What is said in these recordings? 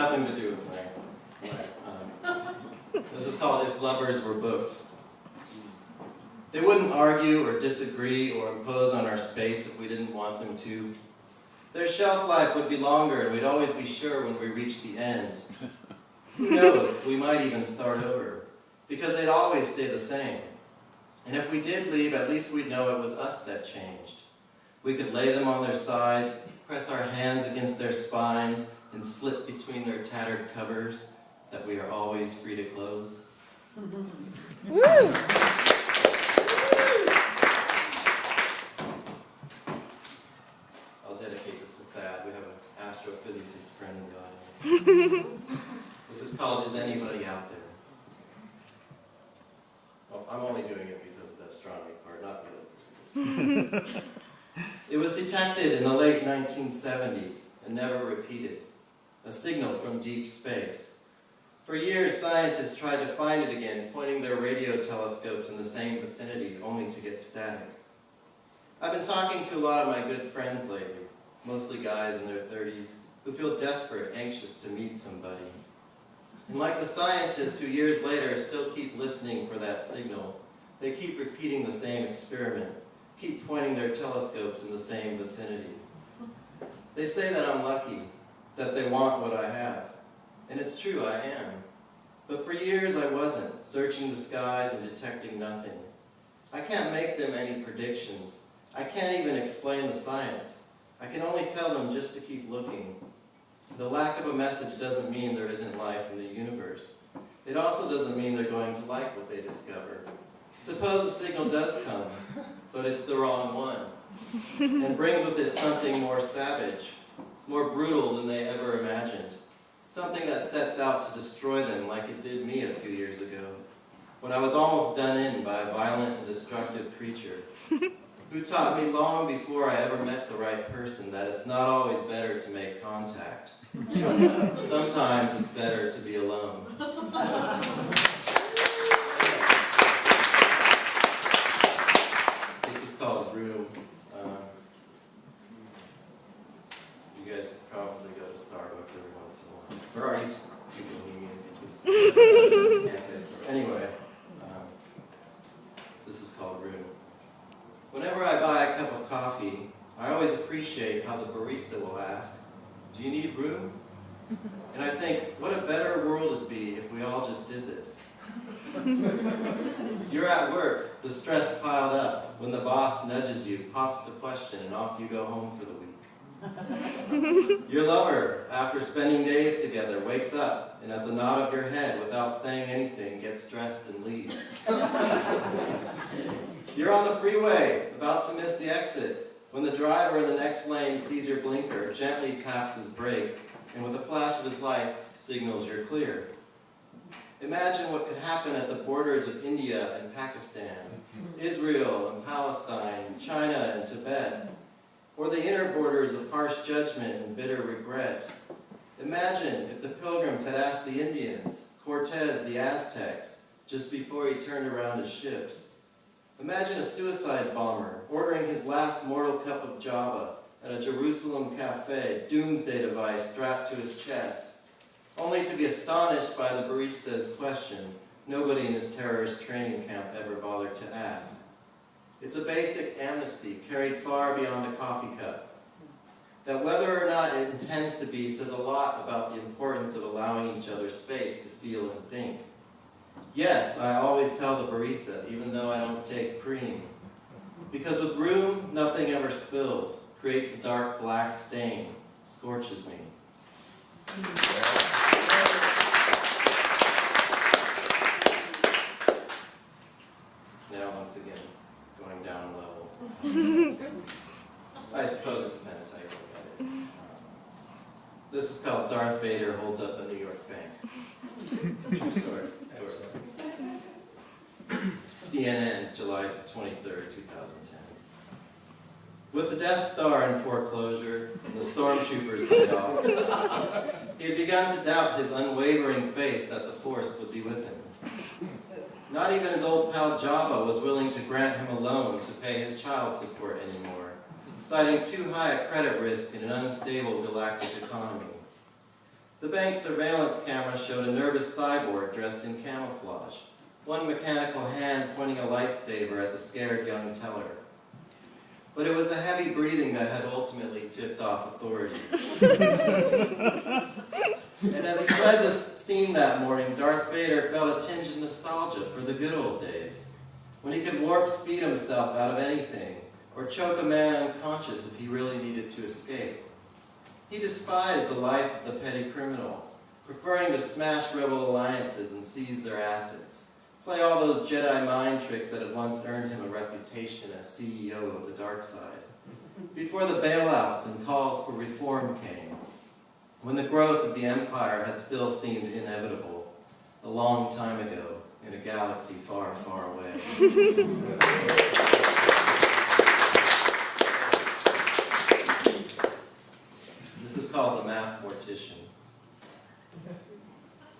nothing to do with my this is called If Lovers Were Books. They wouldn't argue or disagree or impose on our space if we didn't want them to. Their shelf life would be longer, and we'd always be sure when we reached the end. Who knows, we might even start over, because they'd always stay the same. And if we did leave, at least we'd know it was us that changed. We could lay them on their sides, press our hands against their spines, and slip between their tattered covers that we are always free to close. Woo! I'll dedicate this to Thad. We have an astrophysicist friend in the audience. This is called Is Anybody Out There? Well, I'm only doing it because of the astronomy part, not the other. It was detected in the late 1970s and never repeated. A signal from deep space. For years, scientists tried to find it again, pointing their radio telescopes in the same vicinity, only to get static. I've been talking to a lot of my good friends lately, mostly guys in their 30s, who feel desperate, anxious to meet somebody. And like the scientists who years later still keep listening for that signal, they keep repeating the same experiment, keep pointing their telescopes in the same vicinity. They say that I'm lucky, that they want what I have. And it's true, I am. But for years I wasn't, searching the skies and detecting nothing. I can't make them any predictions. I can't even explain the science. I can only tell them just to keep looking. The lack of a message doesn't mean there isn't life in the universe. It also doesn't mean they're going to like what they discover. Suppose a signal does come, but it's the wrong one, and brings with it something more savage, more brutal than they ever imagined. Something that sets out to destroy them like it did me a few years ago, when I was almost done in by a violent and destructive creature, who taught me long before I ever met the right person that it's not always better to make contact. Sometimes it's better to be alone. This is called Room. You guys probably go to Starbucks every once in a while. Or are you too convenient? Anyway, this is called Room. Whenever I buy a cup of coffee, I always appreciate how the barista will ask, "Do you need room?" And I think, what a better world it'd be if we all just did this. You're at work, the stress piled up. When the boss nudges you, pops the question, and off you go home for the week. Your lover, after spending days together, wakes up and at the nod of your head, without saying anything, gets dressed and leaves. You're on the freeway, about to miss the exit, when the driver in the next lane sees your blinker, gently taps his brake, and with a flash of his lights, signals you're clear. Imagine what could happen at the borders of India and Pakistan, Israel and Palestine, China and Tibet, or the inner borders of harsh judgment and bitter regret. Imagine if the Pilgrims had asked the Indians, Cortez the Aztecs, just before he turned around his ships. Imagine a suicide bomber ordering his last mortal cup of Java at a Jerusalem cafe, doomsday device strapped to his chest, only to be astonished by the barista's question nobody in his terrorist training camp ever bothered to ask. It's a basic amnesty carried far beyond a coffee cup. That whether or not it intends to be says a lot about the importance of allowing each other space to feel and think. Yes, I always tell the barista, even though I don't take cream. Because with room, nothing ever spills, creates a dark black stain, scorches me. Now, once again, going down a level. I suppose it's meant how you look at it. This is called Darth Vader Holds Up a New York Bank. True story. CNN, July 23rd, 2010. With the Death Star in foreclosure and the stormtroopers laid off, he had begun to doubt his unwavering faith that the Force would be with him. Not even his old pal Java was willing to grant him a loan to pay his child support anymore, citing too high a credit risk in an unstable galactic economy. The bank surveillance camera showed a nervous cyborg dressed in camouflage, one mechanical hand pointing a lightsaber at the scared young teller. But it was the heavy breathing that had ultimately tipped off authorities. And as he fled the scene that morning, Darth Vader felt a tinge of nostalgia for the good old days, when he could warp speed himself out of anything, or choke a man unconscious if he really needed to escape. He despised the life of the petty criminal, preferring to smash rebel alliances and seize their assets, play all those Jedi mind tricks that had once earned him a reputation as CEO of the dark side, before the bailouts and calls for reform came, when the growth of the Empire had still seemed inevitable, a long time ago in a galaxy far, far away. This is called the Math Mortician.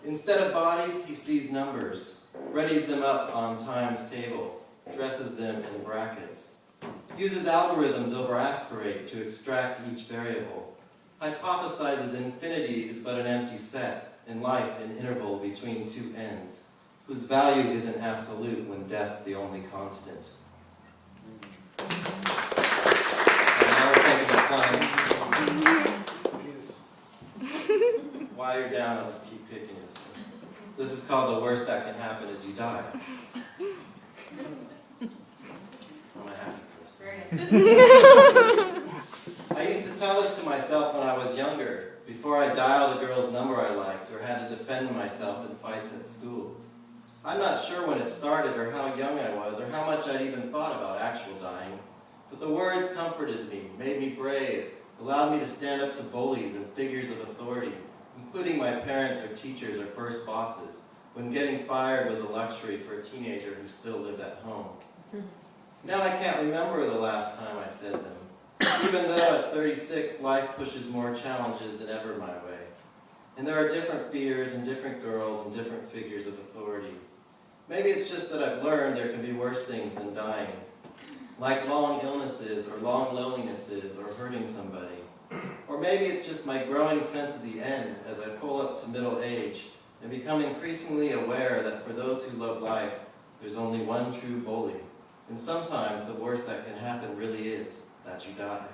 Instead of bodies, he sees numbers, readies them up on time's table, dresses them in brackets, uses algorithms over aspirate to extract each variable, hypothesizes infinity is but an empty set, and life an interval between two ends, whose value isn't absolute when death's the only constant. And now we're taking the time. While you're down, I'll just keep picking this. This is called The Worst That Can Happen Is You Die. I'm a happy person. I used to tell this to myself when I was younger, before I dialed a girl's number I liked or had to defend myself in fights at school. I'm not sure when it started or how young I was or how much I'd even thought about actual dying, but the words comforted me, made me brave, allowed me to stand up to bullies and figures of authority, including my parents or teachers or first bosses, when getting fired was a luxury for a teenager who still lived at home. Now I can't remember the last time I said them, even though at 36 life pushes more challenges than ever my way. And there are different fears and different girls and different figures of authority. Maybe it's just that I've learned there can be worse things than dying, like long illnesses or long lonelinesses or hurting somebody. Or maybe it's just my growing sense of the end as I pull up to middle age and become increasingly aware that for those who love life, there's only one true bully. And sometimes the worst that can happen really is that you die.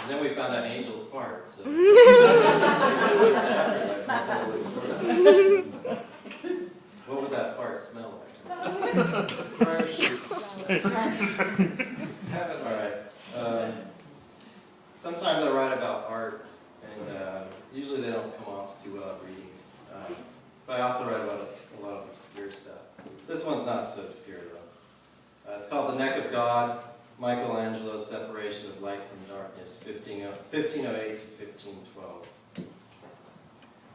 And then we found out angels fart, so... What would that fart smell like? Parachutes. Alright. Sometimes I write about art, and usually they don't come off too well at readings. But I also write about a lot of obscure stuff. This one's not so obscure, though. It's called The Neck of God, Michelangelo's Separation of Light from Darkness, 1508 to 1512.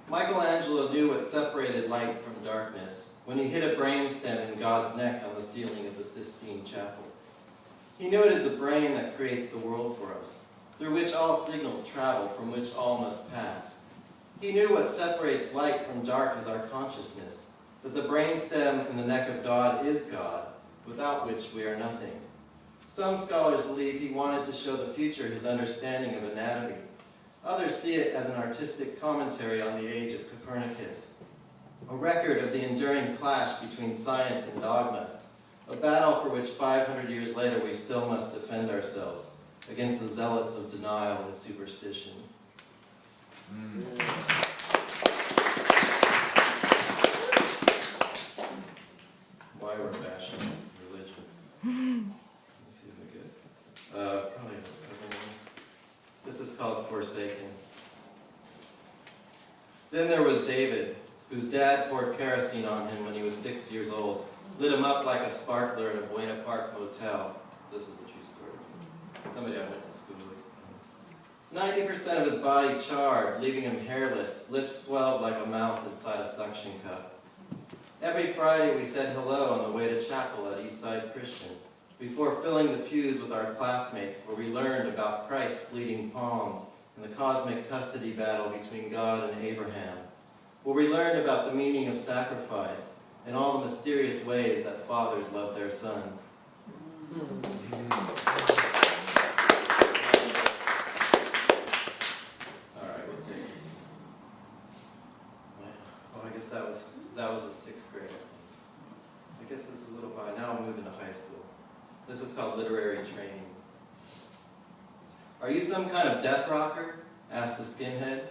Michelangelo knew what separated light from darkness when he hit a brainstem in God's neck on the ceiling of the Sistine Chapel. He knew it is the brain that creates the world for us, through which all signals travel, from which all must pass. He knew what separates light from dark is our consciousness, that the brainstem in the neck of God is God, without which we are nothing. Some scholars believe he wanted to show the future his understanding of anatomy. Others see it as an artistic commentary on the age of Copernicus, a record of the enduring clash between science and dogma, a battle for which 500 years later we still must defend ourselves against the zealots of denial and superstition. Why we're bashing religion. Let's see if we get probably this is called Forsaken. Then there was David, whose dad poured kerosene on him when he was 6 years old, lit him up like a sparkler at a Buena Park motel. This is a true story. Somebody I went to school with. 90% of his body charred, leaving him hairless, lips swelled like a mouth inside a suction cup. Every Friday we said hello on the way to chapel at Eastside Christian, before filling the pews with our classmates, where we learned about Christ's bleeding palms and the cosmic custody battle between God and Abraham, where we learned about the meaning of sacrifice and all the mysterious ways that fathers love their sons. "Are you some kind of death rocker?" asked the skinhead.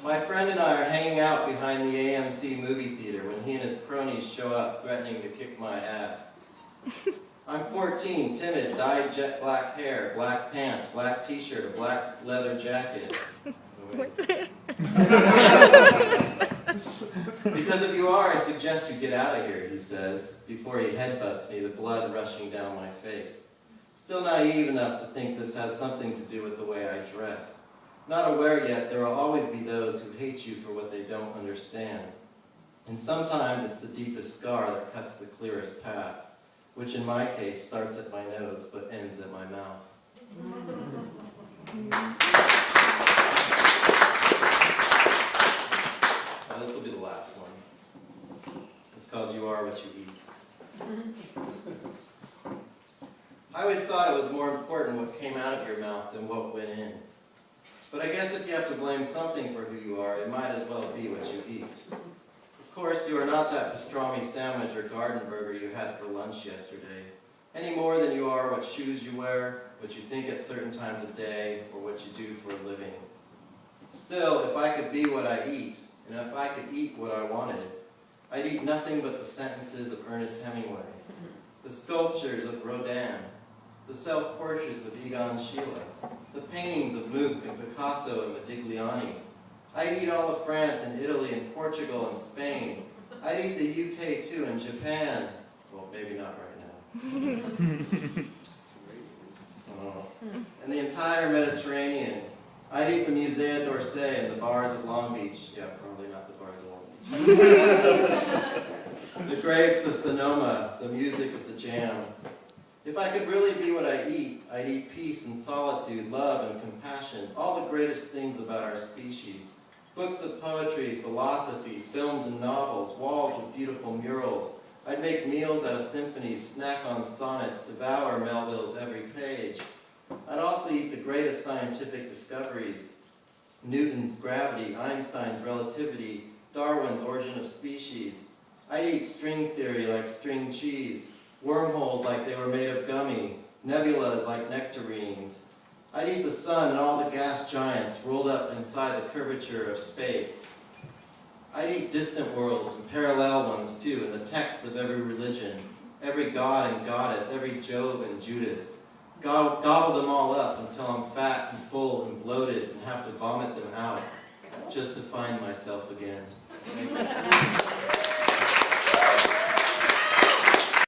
My friend and I are hanging out behind the AMC movie theater when he and his cronies show up threatening to kick my ass. I'm 14, timid, dyed jet black hair, black pants, black t-shirt, a black leather jacket. Because if you are, I suggest you get out of here, he says, before he headbutts me, the blood rushing down my face. Still naive enough to think this has something to do with the way I dress. Not aware yet, there will always be those who hate you for what they don't understand. And sometimes it's the deepest scar that cuts the clearest path, which in my case starts at my nose but ends at my mouth. Now, this will be the last one. It's called You Are What You Eat. I always thought it was more important what came out of your mouth than what went in. But I guess if you have to blame something for who you are, it might as well be what you eat. Of course, you are not that pastrami sandwich or garden burger you had for lunch yesterday, any more than you are what shoes you wear, what you think at certain times of day, or what you do for a living. Still, if I could be what I eat, and if I could eat what I wanted, I'd eat nothing but the sentences of Ernest Hemingway, the sculptures of Rodin, the self-portraits of Egon Schiele, the paintings of Munch and Picasso and Modigliani. I'd eat all of France and Italy and Portugal and Spain. I'd eat the UK too and Japan. Well, maybe not right now. Oh. And the entire Mediterranean. I'd eat the Musée d'Orsay and the bars of Long Beach. Yeah, probably not the bars of Long Beach. The grapes of Sonoma, the music of the Jam. If I could really be what I eat, I'd eat peace and solitude, love and compassion, all the greatest things about our species. Books of poetry, philosophy, films and novels, walls with beautiful murals. I'd make meals out of symphonies, snack on sonnets, devour Melville's every page. I'd also eat the greatest scientific discoveries, Newton's gravity, Einstein's relativity, Darwin's origin of species. I'd eat string theory like string cheese, wormholes like they were made of gummy, nebulas like nectarines. I'd eat the sun and all the gas giants rolled up inside the curvature of space. I'd eat distant worlds and parallel ones too, and the texts of every religion, every god and goddess, every Job and Judas. Gobble them all up until I'm fat and full and bloated and have to vomit them out just to find myself again.